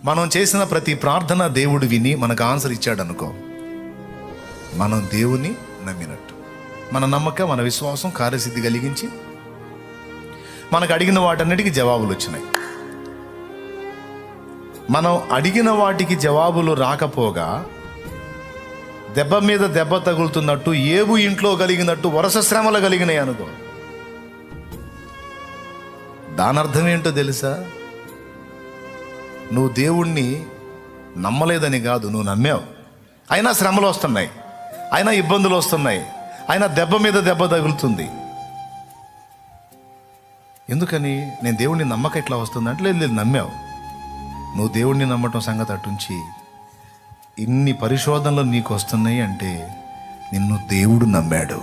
మనం చేసిన ప్రతి ప్రార్థన దేవుడు విని మనకు ఆన్సర్ ఇచ్చాడు అనుకో, మనం దేవుని నమ్మినట్టు. మన నమ్మకం, మన విశ్వాసం కార్యసిద్ధి కలిగించి మనకు అడిగిన వాటన్నిటికీ జవాబులు వచ్చినాయి. మనం అడిగిన వాటికి జవాబులు రాకపోగా దెబ్బ మీద దెబ్బ తగులుతున్నట్టు, ఏబు ఇంట్లో కలిగినట్టు వరుస శ్రమలు కలిగినాయి అనుకో, దాని అర్థం ఏంటో తెలుసా? నువ్వు దేవుణ్ణి నమ్మలేదని కాదు, నువ్వు నమ్మావు. అయినా శ్రమలు వస్తున్నాయి, అయినా ఇబ్బందులు వస్తున్నాయి, అయినా దెబ్బ మీద దెబ్బ తగులుతుంది. ఎందుకని? నేను దేవుణ్ణి నమ్మక ఇట్లా వస్తుంది అంటే, లేదు నమ్మావు. నువ్వు దేవుణ్ణి నమ్మటం సంగతి అటుంచి, ఇన్ని పరిశోధనలు నీకు వస్తున్నాయి అంటే నిన్ను దేవుడు నమ్మాడు.